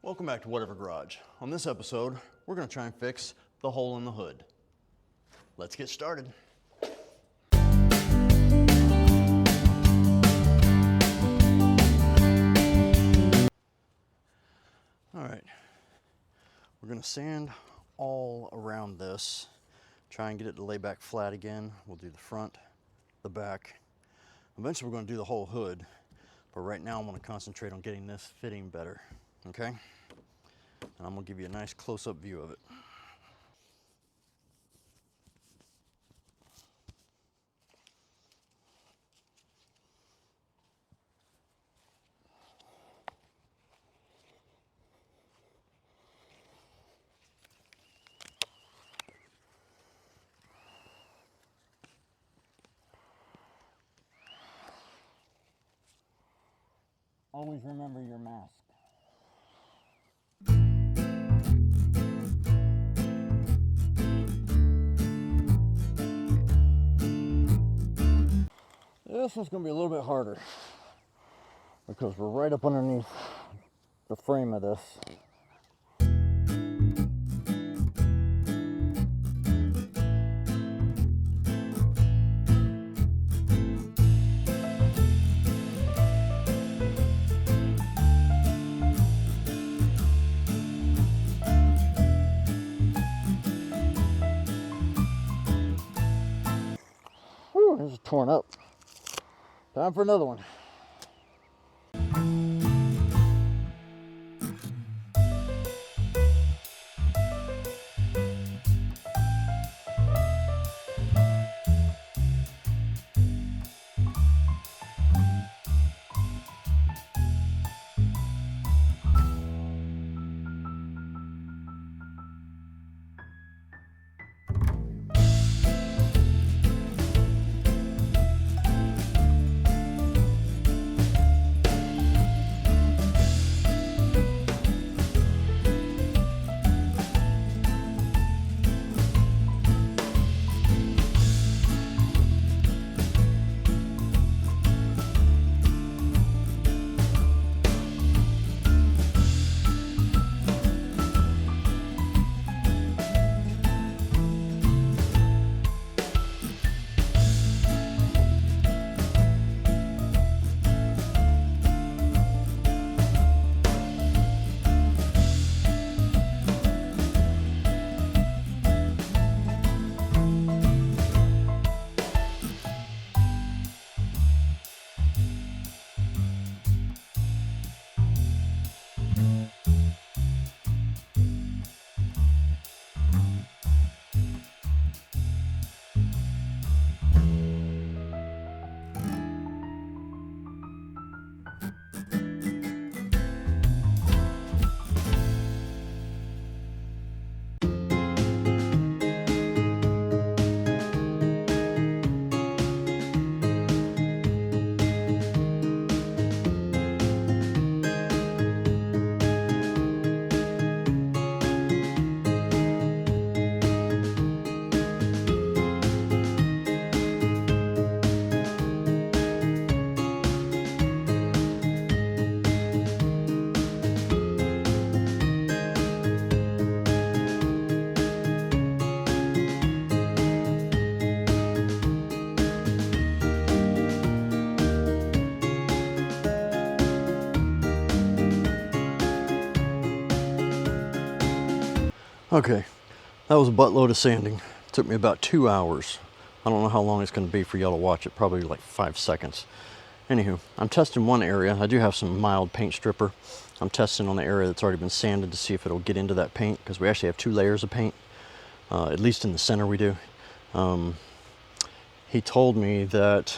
Welcome back to Whatever Garage. On this episode, we're going to try and fix the hole in the hood. Let's get started. All right, we're going to sand all around this, try and get it to lay back flat again. We'll do the front, the back. Eventually we're going to do the whole hood, but right now I'm going to concentrate on getting this fitting better, okay? And I'm going to give you a nice close-up view of it. Always remember your mask. This one's going to be a little bit harder because we're right up underneath the frame of this. Whew, this is torn up. Time for another one. Okay, that was a buttload of sanding. It took me about 2 hours. I don't know how long it's going to be for y'all to watch it, probably like 5 seconds. Anywho, I'm testing one area. I do have some mild paint stripper. I'm testing on the area that's already been sanded to see if it'll get into that paint, because we actually have 2 layers of paint. At least in the center we do. He told me that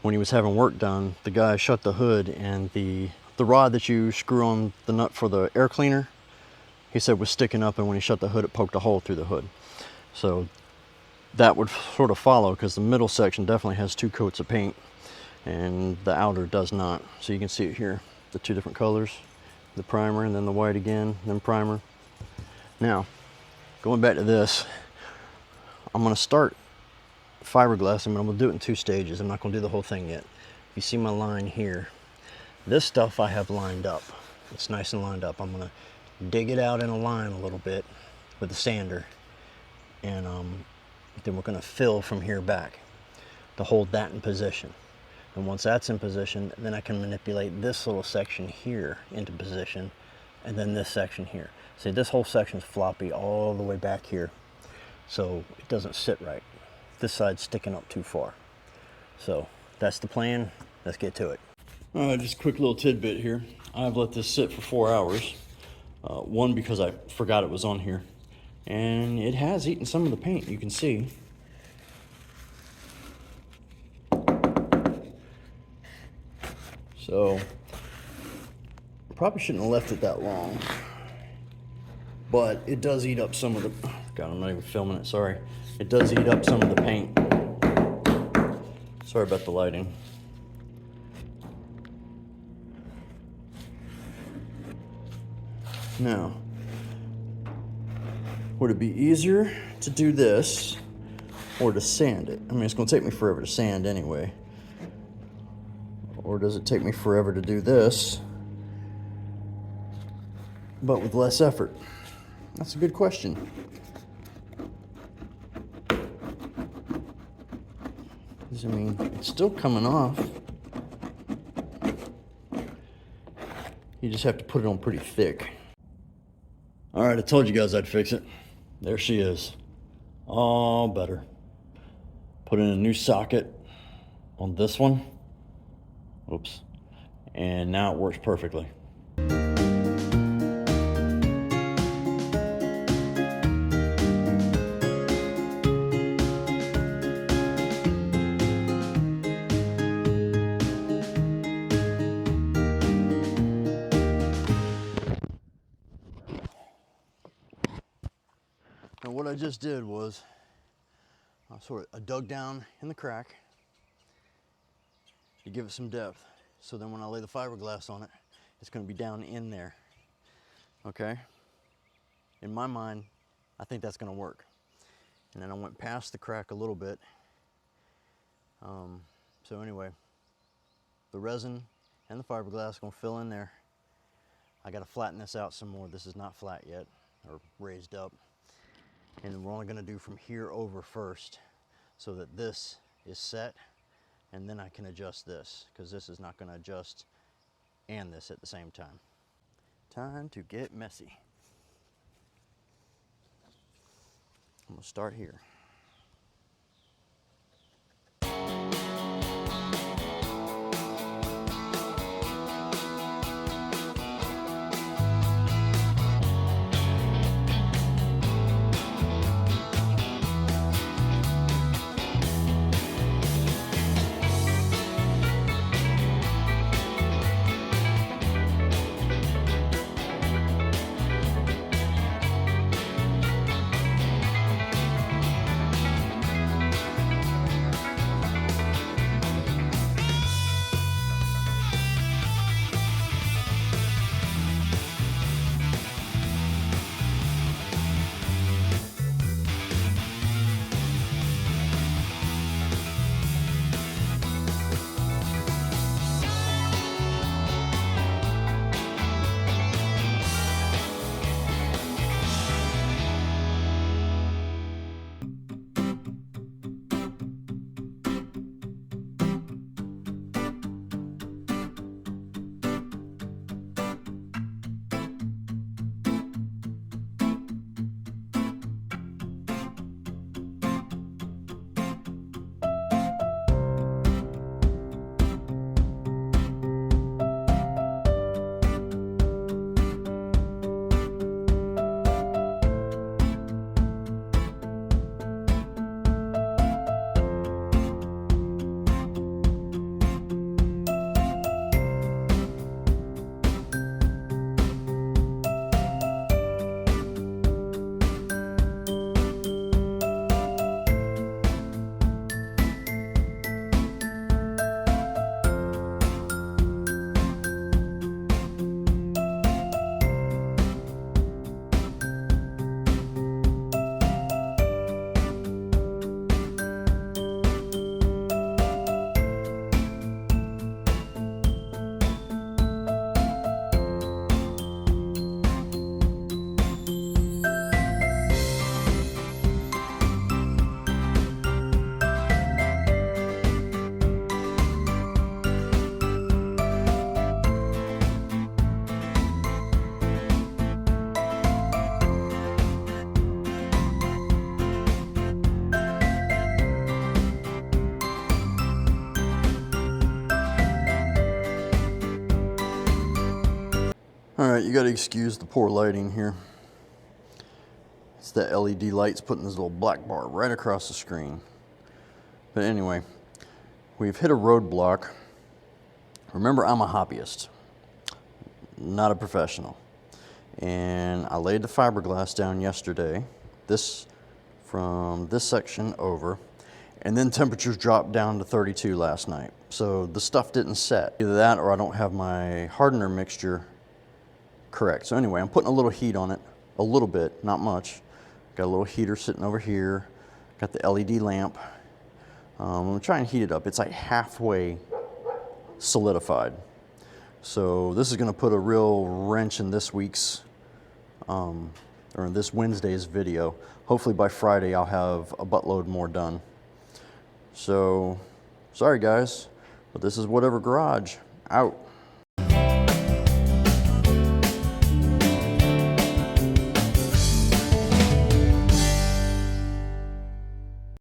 when he was having work done, the guy shut the hood and the rod that you screw on the nut for the air cleaner, he said was sticking up, and when he shut the hood, it poked a hole through the hood. So that would sort of follow, because the middle section definitely has 2 coats of paint and the outer does not. So you can see it here, the 2 different colors, the primer and then the white again, then primer. Now, going back to this, I'm going to start fiberglassing, but I'm going to do it in 2 stages. I'm not going to do the whole thing yet. You see my line here. This stuff I have lined up. It's nice and lined up. I'm gonna dig it out in a line a little bit with a sander, and then we're gonna fill from here back to hold that in position. And once that's in position, then I can manipulate this little section here into position, and then this section here. See, this whole section's floppy all the way back here, so it doesn't sit right. This side's sticking up too far. So that's the plan. Let's get to it. Just a quick little tidbit here. I've let this sit for 4 hours. One, because I forgot it was on here, and it has eaten some of the paint, you can see. So probably shouldn't have left it that long, but it does eat up some of the, God, I'm not even filming it, sorry. It does eat up some of the paint. Sorry about the lighting. Now, would it be easier to do this or to sand it? I mean, it's gonna take me forever to sand anyway. Or does it take me forever to do this, but with less effort? That's a good question. I mean, it's still coming off. You just have to put it on pretty thick. All right, I told you guys I'd fix it. There she is. All better. Put in a new socket on this one. Oops. And now it works perfectly. Now what I just did was I dug down in the crack to give it some depth. So then when I lay the fiberglass on it, it's going to be down in there. Okay? In my mind, I think that's going to work. And then I went past the crack a little bit. So anyway, the resin and the fiberglass are going to fill in there. I got to flatten this out some more. This is not flat yet, or raised up. And we're only going to do from here over first, so that this is set, and then I can adjust this, because this is not going to adjust and this at the same time. Time to get messy. I'm going to start here. All right, you got to excuse the poor lighting here. It's the LED lights putting this little black bar right across the screen. But anyway, we've hit a roadblock. Remember, I'm a hobbyist, not a professional. And I laid the fiberglass down yesterday, from this section over, and then temperatures dropped down to 32 last night. So the stuff didn't set. Either that or I don't have my hardener mixture correct. So anyway, I'm putting a little heat on it, a little bit, not much. Got a little heater sitting over here. Got the LED lamp. I'm gonna try and heat it up. It's like halfway solidified. So this is gonna put a real wrench in this week's, or in this Wednesday's video. Hopefully by Friday I'll have a buttload more done. So, sorry guys, but this is Whatever Garage, out.